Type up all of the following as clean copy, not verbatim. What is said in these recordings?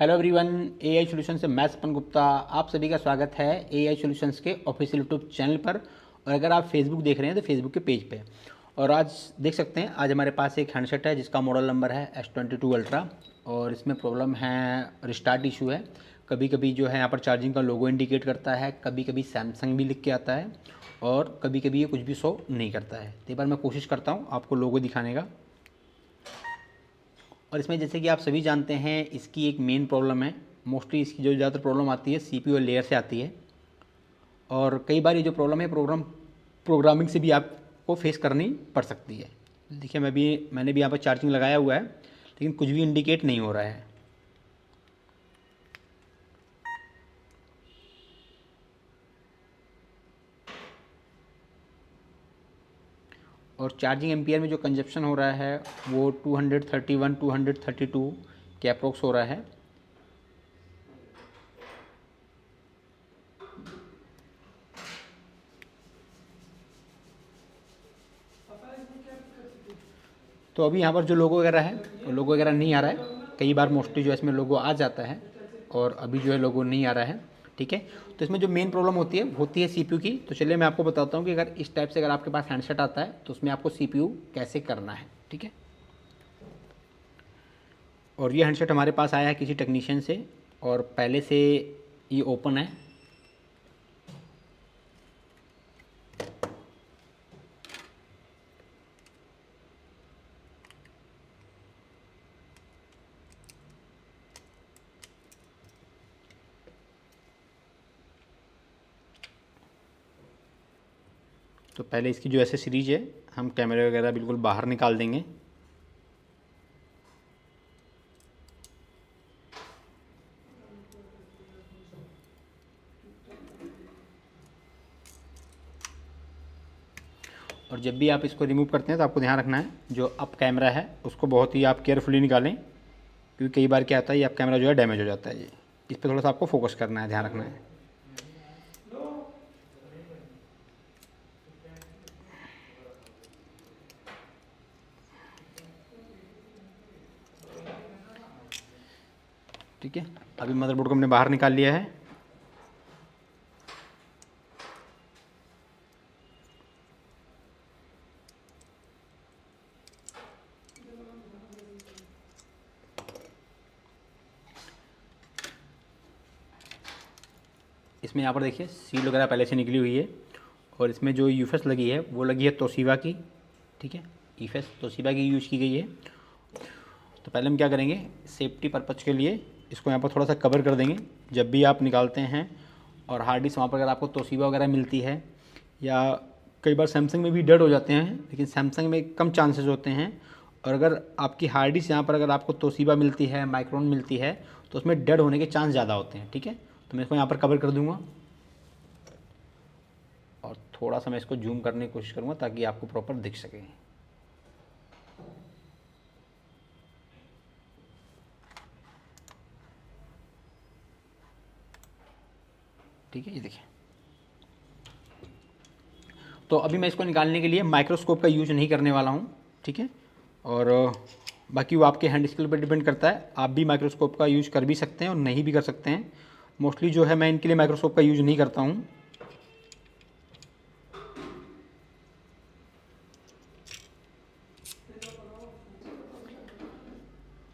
Hello everyone, AI solution से मैं सपन गुप्ता आप सभी का स्वागत है एआई सॉल्यूशंस के ऑफिशियल यूट्यूब चैनल पर। और अगर आप फेसबुक देख रहे हैं तो फेसबुक के पेज पे। और आज देख सकते हैं, आज हमारे पास एक हैंडसेट है जिसका मॉडल नंबर है S22 अल्ट्रा। और इसमें प्रॉब्लम है, रिस्टार्ट इशू है। कभी कभी जो है यहाँ पर चार्जिंग का लोगो इंडिकेट करता है, कभी कभी सैमसंग भी लिख के आता है, और कभी कभी ये कुछ भी शो नहीं करता है। तो एक बार मैं कोशिश करता हूँ आपको लोगो दिखाने का। और इसमें जैसे कि आप सभी जानते हैं, इसकी एक मेन प्रॉब्लम है। मोस्टली इसकी जो ज़्यादातर प्रॉब्लम आती है सीपीयू लेयर से आती है। और कई बार ये जो प्रॉब्लम है प्रोग्रामिंग से भी आपको फेस करनी पड़ सकती है। देखिए मैंने भी यहाँ पर चार्जिंग लगाया हुआ है, लेकिन कुछ भी इंडिकेट नहीं हो रहा है। और चार्जिंग एम्पियर में जो कंजप्शन हो रहा है वो 231 232 के अप्रोक्स हो रहा है। तो अभी यहाँ पर जो लोगो वगैरह है, तो लोगो वगैरह नहीं आ रहा है। कई बार मोस्टली जो है इसमें लोगो आ जाता है, और अभी जो है लोगो नहीं आ रहा है। ठीक है, तो इसमें जो मेन प्रॉब्लम होती है सीपीयू की। तो चलिए मैं आपको बताता हूँ कि अगर इस टाइप से अगर आपके पास हैंडसेट आता है तो उसमें आपको सीपीयू कैसे करना है। ठीक है, और ये हैंडसेट हमारे पास आया है किसी टेक्नीशियन से, और पहले से ये ओपन है। तो पहले इसकी जो एसेसरीज है, हम कैमरे वगैरह बिल्कुल बाहर निकाल देंगे। और जब भी आप इसको रिमूव करते हैं तो आपको ध्यान रखना है, जो अप कैमरा है उसको बहुत ही आप केयरफुली निकालें, क्योंकि कई बार क्या आता है ये अप कैमरा जो है डैमेज हो जाता है। ये इस पर थोड़ा सा आपको फोकस करना है, ध्यान रखना है। ठीक है, अभी मदरबोर्ड को हमने बाहर निकाल लिया है। इसमें यहाँ पर देखिए सील वगैरह पहले से निकली हुई है। और इसमें जो यूएफएस लगी है वो लगी है तोशिबा की। ठीक है, यूएफएस तोशिबा की यूज़ की गई है। तो पहले हम क्या करेंगे, सेफ्टी पर्पज़ के लिए इसको यहाँ पर थोड़ा सा कवर कर देंगे। जब भी आप निकालते हैं, और हार्ड डिस्क वहाँ पर अगर आपको तोशिबा वगैरह मिलती है, या कई बार सैमसंग में भी डेड हो जाते हैं, लेकिन सैमसंग में कम चांसेस होते हैं। और अगर आपकी हार्ड डिस्क यहाँ पर अगर आपको तोशिबा मिलती है, माइक्रोन मिलती है, तो उसमें डेड होने के चांस ज़्यादा होते हैं। ठीक है, तो मैं इसको यहाँ पर कवर कर दूँगा, और थोड़ा सा मैं इसको जूम करने की कोशिश करूँगा ताकि आपको प्रॉपर दिख सके। ठीक है, ये देखिए। तो अभी मैं इसको निकालने के लिए माइक्रोस्कोप का यूज नहीं करने वाला हूँ। ठीक है, और बाकी वो आपके हैंड स्किल पर डिपेंड करता है। आप भी माइक्रोस्कोप का यूज कर भी सकते हैं और नहीं भी कर सकते हैं। मोस्टली जो है मैं इनके लिए माइक्रोस्कोप का यूज नहीं करता हूँ।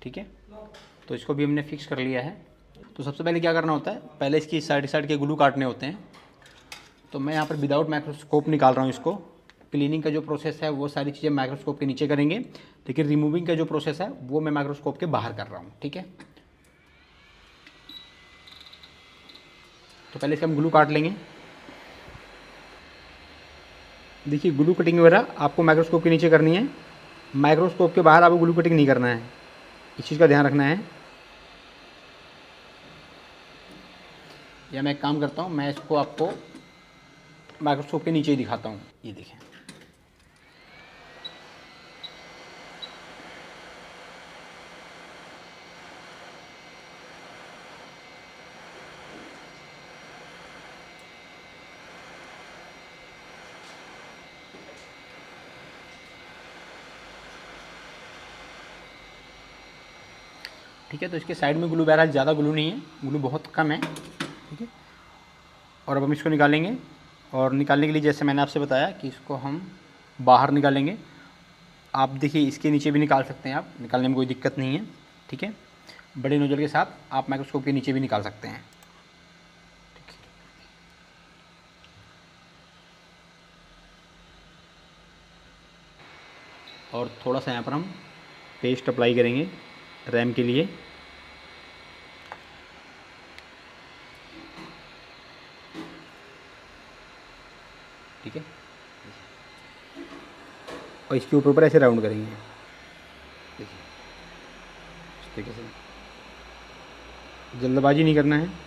ठीक है, तो इसको भी हमने फिक्स कर लिया है। तो सबसे पहले क्या करना होता है, पहले इसकी साइड साइड के ग्लू काटने होते हैं। तो मैं यहाँ पर विदाउट माइक्रोस्कोप निकाल रहा हूँ इसको। क्लीनिंग का जो प्रोसेस है वो सारी चीज़ें माइक्रोस्कोप के नीचे करेंगे, लेकिन रिमूविंग का जो प्रोसेस है वो मैं माइक्रोस्कोप के बाहर कर रहा हूँ। ठीक है, तो पहले इसका हम ग्लू काट लेंगे। देखिए, ग्लू कटिंग वगैरह आपको माइक्रोस्कोप के नीचे करनी है, माइक्रोस्कोप के बाहर आपको ग्लू कटिंग नहीं करना है। इस चीज़ का ध्यान रखना है। या मैं एक काम करता हूँ, मैं इसको आपको माइक्रोस्कोप के नीचे ही दिखाता हूँ। ये देखें, ठीक है। तो इसके साइड में ग्लू, बहरहाल ज़्यादा ग्लू नहीं है, ग्लू बहुत कम है, ठीक है। और अब हम इसको निकालेंगे, और निकालने के लिए जैसे मैंने आपसे बताया कि इसको हम बाहर निकालेंगे। आप देखिए इसके नीचे भी निकाल सकते हैं, आप निकालने में कोई दिक्कत नहीं है, ठीक है। बड़े नोजल के साथ आप माइक्रोस्कोप के नीचे भी निकाल सकते हैं, ठीक है। और थोड़ा सा यहाँ पर हम पेस्ट अप्लाई करेंगे रैम के लिए, ठीक है। और इसके ऊपर ऐसे राउंड करेंगे, देखिए इस तरीके से, जल्दबाजी नहीं करना है।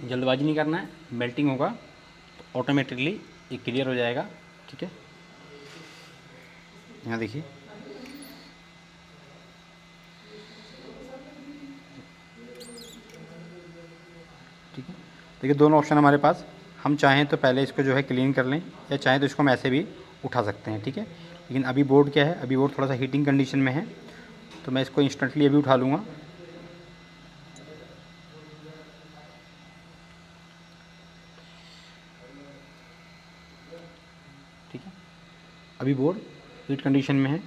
जल्दबाजी नहीं करना है, मेल्टिंग होगा तो ऑटोमेटिकली ये क्लियर हो जाएगा, ठीक है। यहाँ देखिए, ठीक है। देखिए दोनों ऑप्शन हमारे पास, हम चाहें तो पहले इसको जो है क्लीन कर लें, या चाहें तो इसको हम ऐसे भी उठा सकते हैं, ठीक है। लेकिन अभी बोर्ड क्या है, अभी बोर्ड थोड़ा सा हीटिंग कंडीशन में है, तो मैं इसको इंस्टेंटली अभी उठा लूँगा। ठीक है, अभी बोर्ड हीट कंडीशन में है।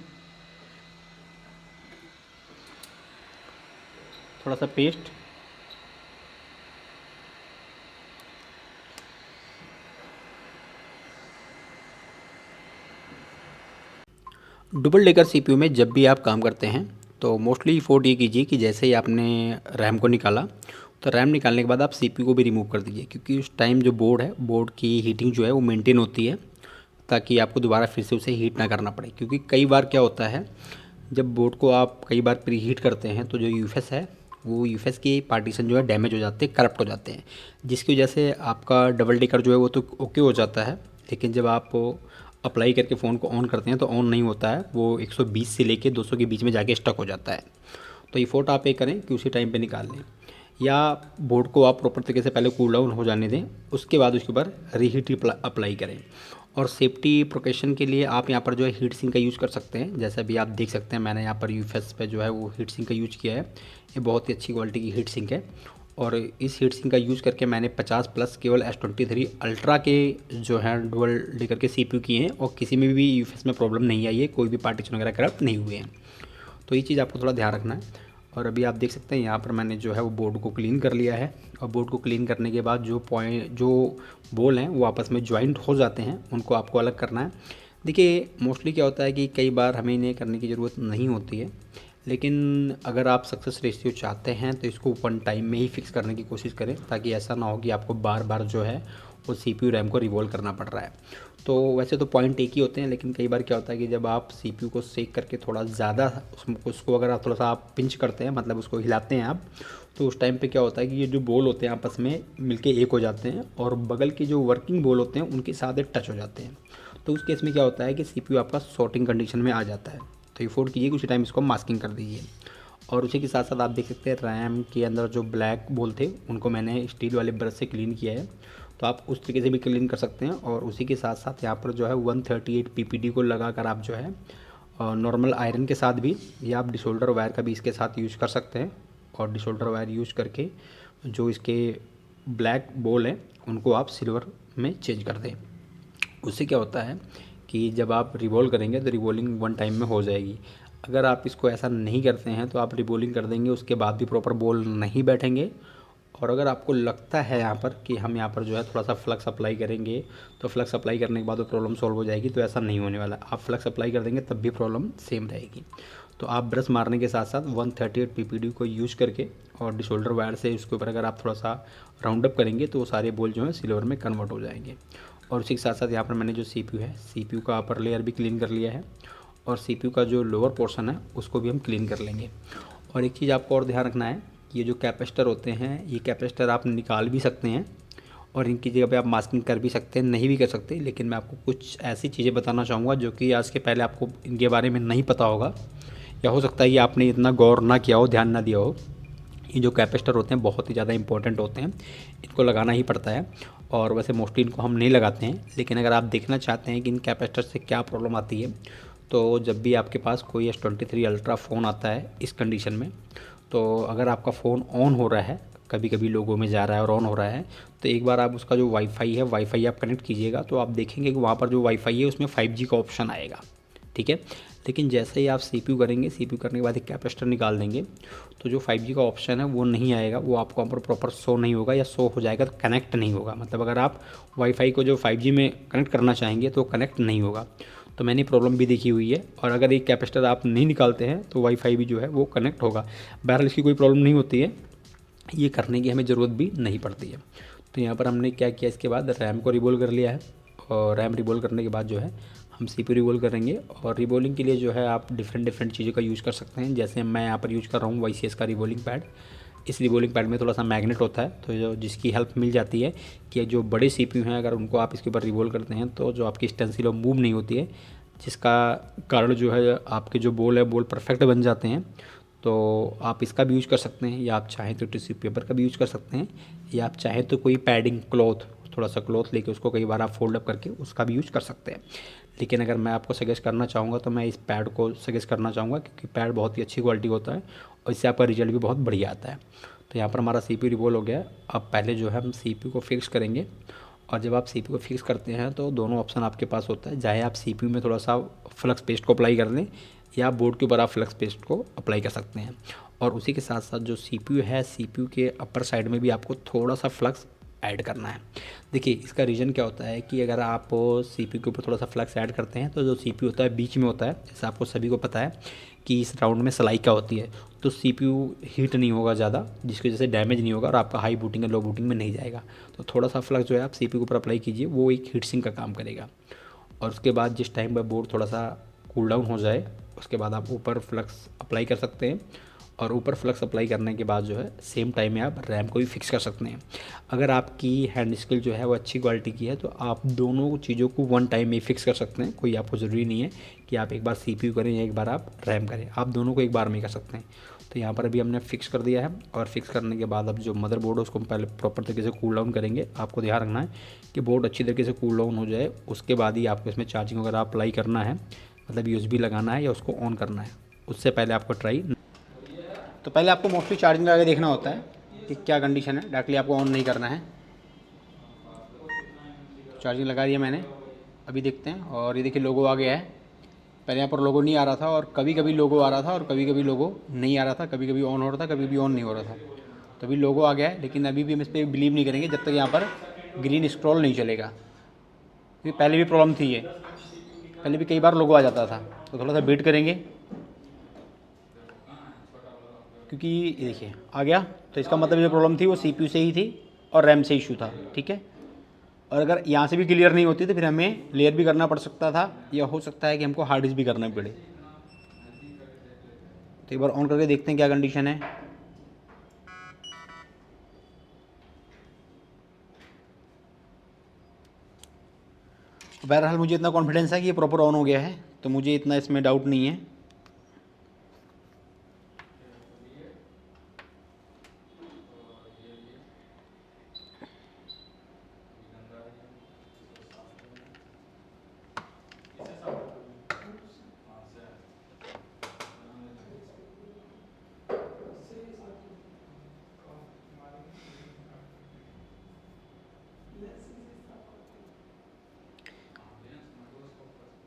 थोड़ा सा पेस्ट, डबल डेकर सीपीयू में जब भी आप काम करते हैं तो मोस्टली फोर्ट ये कीजिए कि जैसे ही आपने रैम को निकाला, तो रैम निकालने के बाद आप सीपीयू को भी रिमूव कर दीजिए, क्योंकि उस टाइम जो बोर्ड है, बोर्ड की हीटिंग जो है वो मेंटेन होती है, ताकि आपको दोबारा फिर से उसे हीट ना करना पड़े। क्योंकि कई बार क्या होता है, जब बोर्ड को आप कई बार प्री हीट करते हैं तो जो यूएफएस है, वो यूएफएस के पार्टीशन जो है डैमेज हो जाते हैं, करप्ट हो जाते हैं, जिसकी वजह से आपका डबल डेकर जो है वो तो ओके हो जाता है, लेकिन जब आप अप्लाई करके फ़ोन को ऑन करते हैं तो ऑन नहीं होता है, वो 120 से लेके 200 के बीच में जाके स्टक हो जाता है। तो ये फ़ोटो आप ये करें कि उसी टाइम पे निकाल लें, या बोर्ड को आप प्रॉपर तरीके से पहले कूल डाउन हो जाने दें, उसके बाद उसके ऊपर रीहीट अप्लाई करें। और सेफ्टी प्रिकॉशन के लिए आप यहाँ पर जो है हीट सिंक का यूज़ कर सकते हैं। जैसा भी आप देख सकते हैं, मैंने यहाँ पर यूएफएस पे जो है वो हीट सिंक का यूज़ किया है। ये बहुत ही अच्छी क्वालिटी की हीट सिंक है, और इस हीट सिंक का यूज़ करके मैंने 50+ केवल S23 अल्ट्रा के जो है डुअल डेकर के सीपीयू किए हैं, और किसी में भी यूएफएस में प्रॉब्लम नहीं आई है, कोई भी पार्टीशन वगैरह करप्ट नहीं हुए हैं। तो ये चीज़ आपको थोड़ा ध्यान रखना है। और अभी आप देख सकते हैं यहाँ पर मैंने जो है वो बोर्ड को क्लीन कर लिया है, और बोर्ड को क्लीन करने के बाद जो बोल हैं वो आपस में जॉइंट हो जाते हैं, उनको आपको अलग करना है। देखिए मोस्टली क्या होता है कि कई बार हमें इन्हें करने की ज़रूरत नहीं होती है, लेकिन अगर आप सक्सेस रेशियो चाहते हैं तो इसको 1 टाइम में ही फिक्स करने की कोशिश करें, ताकि ऐसा ना हो कि आपको बार बार जो है वो सीपीयू रैम को रिवॉल्व करना पड़ रहा है। तो वैसे तो पॉइंट एक ही होते हैं, लेकिन कई बार क्या होता है कि जब आप सीपीयू को सेक करके थोड़ा ज़्यादा उसको अगर आप थोड़ा सा आप पिंच करते हैं, मतलब उसको हिलाते हैं आप, तो उस टाइम पे क्या होता है कि ये जो बोल होते हैं आपस में मिलके एक हो जाते हैं, और बगल के जो वर्किंग बोल होते हैं उनके साथ टच हो जाते हैं। तो उस केस में क्या होता है कि सीपीयू आपका शॉर्टिंग कंडीशन में आ जाता है। तो ये फोल्ड कीजिए, उसी टाइम इसको मास्किंग कर दीजिए। और उसी के साथ साथ आप देख सकते हैं रैम के अंदर जो ब्लैक बोल थे उनको मैंने स्टील वाले ब्रश से क्लीन किया है, तो आप उस तरीके से भी क्लीन कर सकते हैं। और उसी के साथ साथ यहाँ पर जो है 138 PPD को लगा कर आप जो है नॉर्मल आयरन के साथ भी, या आप डिसोल्डर वायर का भी इसके साथ यूज़ कर सकते हैं। और डिसोल्डर वायर यूज़ करके जो इसके ब्लैक बोल हैं उनको आप सिल्वर में चेंज कर दें। उससे क्या होता है कि जब आप रिवॉल्व करेंगे तो रिवॉल्विंग 1 टाइम में हो जाएगी। अगर आप इसको ऐसा नहीं करते हैं तो आप रिवॉल्विंग कर देंगे, उसके बाद भी प्रॉपर बोल नहीं बैठेंगे। और अगर आपको लगता है यहाँ पर कि हम यहाँ पर जो है थोड़ा सा फ्लक्स अप्लाई करेंगे तो फ्लक्स अप्लाई करने के बाद वो प्रॉब्लम सॉल्व हो जाएगी, तो ऐसा नहीं होने वाला। आप फ्लक्स अप्लाई कर देंगे तब भी प्रॉब्लम सेम रहेगी। तो आप ब्रश मारने के साथ साथ 138 PPD को यूज़ करके और डिसोल्डर वायर से उसके ऊपर अगर आप थोड़ा सा राउंड अप करेंगे तो वो सारे बोल जो हैं सिल्वर में कन्वर्ट हो जाएंगे। और उसी के साथ साथ यहाँ पर मैंने जो सीपीयू है, सीपीयू का अपर लेयर भी क्लीन कर लिया है, और सीपीयू का जो लोअर पोर्शन है उसको भी हम क्लीन कर लेंगे। और एक चीज़ आपको और ध्यान रखना है, ये जो कैपेसिटर होते हैं, ये कैपेसिटर आप निकाल भी सकते हैं और इनकी जगह पे आप मास्किंग कर भी सकते हैं, नहीं भी कर सकते। लेकिन मैं आपको कुछ ऐसी चीज़ें बताना चाहूँगा जो कि आज के पहले आपको इनके बारे में नहीं पता होगा, या हो सकता है कि आपने इतना गौर ना किया हो, ध्यान ना दिया हो। ये जो कैपेसिटर होते हैं बहुत ही ज़्यादा इंपॉर्टेंट होते हैं, इनको लगाना ही पड़ता है। और वैसे मोस्टली इनको हम नहीं लगाते हैं, लेकिन अगर आप देखना चाहते हैं कि इन कैपेसिटर से क्या प्रॉब्लम आती है, तो जब भी आपके पास कोई S23 अल्ट्रा फ़ोन आता है इस कंडीशन में, तो अगर आपका फ़ोन ऑन हो रहा है, कभी कभी लोगों में जा रहा है और ऑन हो रहा है, तो एक बार आप उसका जो वाईफाई है, वाईफाई आप कनेक्ट कीजिएगा, तो आप देखेंगे कि वहाँ पर जो वाईफाई है उसमें 5G का ऑप्शन आएगा, ठीक है। लेकिन जैसे ही आप CPU करेंगे, CPU करने के बाद एक कैपेसिटर निकाल देंगे, तो जो 5G का ऑप्शन है वो नहीं आएगा, वो आपको वहाँ पर प्रॉपर शो नहीं होगा, या शो हो जाएगा तो कनेक्ट नहीं होगा। मतलब अगर आप वाईफाई को जो 5G में कनेक्ट करना चाहेंगे तो कनेक्ट नहीं होगा। तो मैंने प्रॉब्लम भी देखी हुई है, और अगर एक कैपेसिटर आप नहीं निकालते हैं तो वाईफाई भी जो है वो कनेक्ट होगा। बहरहाल इसकी कोई प्रॉब्लम नहीं होती है, ये करने की हमें ज़रूरत भी नहीं पड़ती है। तो यहाँ पर हमने क्या किया, इसके बाद रैम को रिवोल्व कर लिया है, और रैम रिवोल्व करने के बाद जो है हम CPU रिवोल्व करेंगे। और रिवोल्विंग के लिए जो है आप डिफरेंट चीज़ों का यूज़ कर सकते हैं। जैसे मैं यहाँ पर यूज़ कर रहा हूँ YCS का रिवोल्विंग पैड। इस रिवोल्विंग पैड में थोड़ा सा मैग्नेट होता है, तो जो जिसकी हेल्प मिल जाती है कि जो बड़े CPU हैं अगर उनको आप इसके ऊपर रिवोल्व करते हैं तो जो आपकी स्टेंसिल वो मूव नहीं होती है, जिसका कारण जो है आपके जो बोल है बोल परफेक्ट बन जाते हैं। तो आप इसका भी यूज़ कर सकते हैं, या आप चाहें तो टिश्यू पेपर का भी यूज़ कर सकते हैं, या आप चाहें तो कोई पैडिंग क्लॉथ, थोड़ा सा क्लॉथ लेके उसको कई बार आप फोल्ड अप करके उसका भी यूज़ कर सकते हैं। लेकिन अगर मैं आपको सजेस्ट करना चाहूँगा तो मैं इस पैड को सजेस्ट करना चाहूँगा, क्योंकि पैड बहुत ही अच्छी क्वालिटी होता है और इससे आपका रिजल्ट भी बहुत बढ़िया आता है। तो यहाँ पर हमारा CPU रिवोल्व हो गया। अब पहले जो है हम CPU को फिक्स करेंगे, और जब आप CPU को फिक्स करते हैं तो दोनों ऑप्शन आपके पास होता है, चाहे आप CPU में थोड़ा सा फ्लक्स पेस्ट को अप्लाई कर लें, या बोर्ड के ऊपर आप फ्लक्स पेस्ट को अप्लाई कर सकते हैं। और उसी के साथ साथ जो CPU है, CPU के अपर साइड में भी आपको थोड़ा सा फ्लक्स ऐड करना है। देखिए इसका रीज़न क्या होता है कि अगर आप CPU के ऊपर थोड़ा सा फ्लक्स ऐड करते हैं तो जो CPU होता है बीच में होता है, जैसे आपको सभी को पता है कि इस राउंड में सलाइका होती है, तो CPU हीट नहीं होगा ज़्यादा, जिसकी वजह से डैमेज नहीं होगा और आपका हाई बूटिंग या लो बूटिंग में नहीं जाएगा। तो थोड़ा सा फ्लक्स जो है आप CPU के ऊपर अप्लाई कीजिए, वो एक हीट सिंक का काम करेगा। और उसके बाद जिस टाइम पर बोर्ड थोड़ा सा कूल डाउन हो जाए, उसके बाद आप ऊपर फ्लक्स अप्लाई कर सकते हैं। और ऊपर फ्लक्स अप्लाई करने के बाद जो है सेम टाइम में आप रैम को भी फिक्स कर सकते हैं। अगर आपकी हैंड स्किल जो है वो अच्छी क्वालिटी की है तो आप दोनों चीज़ों को वन टाइम में फिक्स कर सकते हैं। कोई आपको ज़रूरी नहीं है कि आप एक बार CPU करें या एक बार आप रैम करें, आप दोनों को एक बार में कर सकते हैं। तो यहाँ पर अभी हमने फिक्स कर दिया है, और फिक्स करने के बाद अब जो मदरबोर्ड है उसको हम पहले प्रॉपर तरीके से कूल डाउन करेंगे। आपको ध्यान रखना है कि बोर्ड अच्छी तरीके से कूल डाउन हो जाए, उसके बाद ही आपको इसमें चार्जिंग वगैरह अप्लाई करना है, मतलब USB लगाना है या उसको ऑन करना है, उससे पहले आपको ट्राई। तो पहले आपको मोस्टली चार्जिंग लगा के देखना होता है कि क्या कंडीशन है, डायरेक्टली आपको ऑन नहीं करना है। चार्जिंग लगा दिया मैंने, अभी देखते हैं। और ये देखिए लोगो आ गया है, पहले यहाँ पर लोगो नहीं आ रहा था, और कभी कभी लोगो आ रहा था और कभी कभी लोगो नहीं आ रहा था, कभी कभी ऑन हो रहा था, कभी कभी ऑन नहीं हो रहा था। तो अभी लोगो आ गया है, लेकिन अभी भी हम इस पर बिलीव नहीं करेंगे जब तक यहाँ पर ग्रीन स्क्रॉल नहीं चलेगा, क्योंकि पहले भी प्रॉब्लम थी ये, पहले भी कई बार लोगो आ जाता था। तो थोड़ा सा वेट करेंगे, क्योंकि ये देखिए आ गया, तो इसका मतलब जो प्रॉब्लम थी वो CPU से ही थी और रैम से इशू था, ठीक है। और अगर यहाँ से भी क्लियर नहीं होती तो फिर हमें लेयर भी करना पड़ सकता था, या हो सकता है कि हमको हार्ड डिस्क भी करना पड़े। तो एक बार ऑन करके देखते हैं क्या कंडीशन है। बहरहाल मुझे इतना कॉन्फिडेंस है कि ये प्रॉपर ऑन हो गया है, तो मुझे इतना इसमें डाउट नहीं है।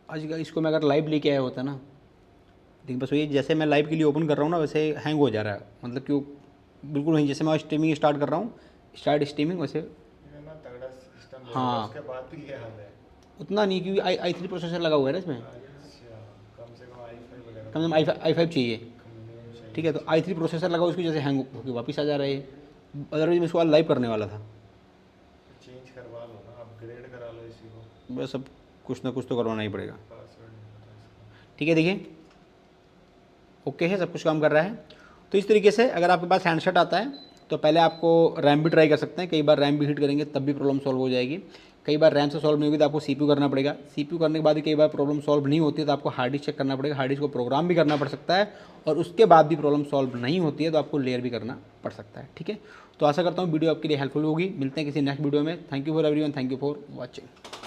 आज इसको मैं अगर लाइव लेके आया होता ना, लेकिन बस वही जैसे मैं लाइव के लिए ओपन कर रहा हूँ ना वैसे हैंग हो जा रहा है, मतलब कि बिल्कुल वहीं जैसे मैं स्ट्रीमिंग स्टार्ट कर रहा हूँ, स्टार्ट स्ट्रीमिंग वैसे। हाँ, उसके बाद भी ये हाल है। उतना नहीं, क्योंकि i3 प्रोसेसर लगा हुआ है ना इसमें, अच्छा, कम से कम i5 वगैरह कम से कम i5 चाहिए, चाहिए। ठीक है। तो i3 प्रोसेसर लगा, उसकी वजह से हैंग होकर वापस आ जा रहा है। अदरवाइज मैं इसको आज लाइव करने वाला था। चेंज करवा लो ना, अपग्रेड करा लो इसी को। बस अब कुछ ना कुछ तो करवाना ही पड़ेगा, पासवर्ड नहीं पता इसका। ठीक है। देखिए ओके है, सब कुछ काम कर रहा है। तो इस तरीके से अगर आपके पास हैंडसेट आता है तो पहले आपको रैम भी ट्राई कर सकते हैं, कई बार रैम भी हीट करेंगे तब भी प्रॉब्लम सॉल्व हो जाएगी। कई बार रैम से सॉल्व नहीं होगी तो आपको CPU करना पड़ेगा, CPU करने के बाद भी कई बार प्रॉब्लम सॉल्व नहीं होती है तो आपको हार्ड डिस्क चेक करना पड़ेगा, हार्ड डिस्क को प्रोग्राम भी करना पड़ सकता है, और उसके बाद भी प्रॉब्लम सॉल्व नहीं होती है तो आपको लेयर भी करना पड़ सकता है। ठीक है, तो आशा करता हूँ वीडियो आपके लिए हेल्पफुल होगी। मिलते हैं किसी नेक्स्ट वीडियो में। Thank you for everyone, thank you for watching.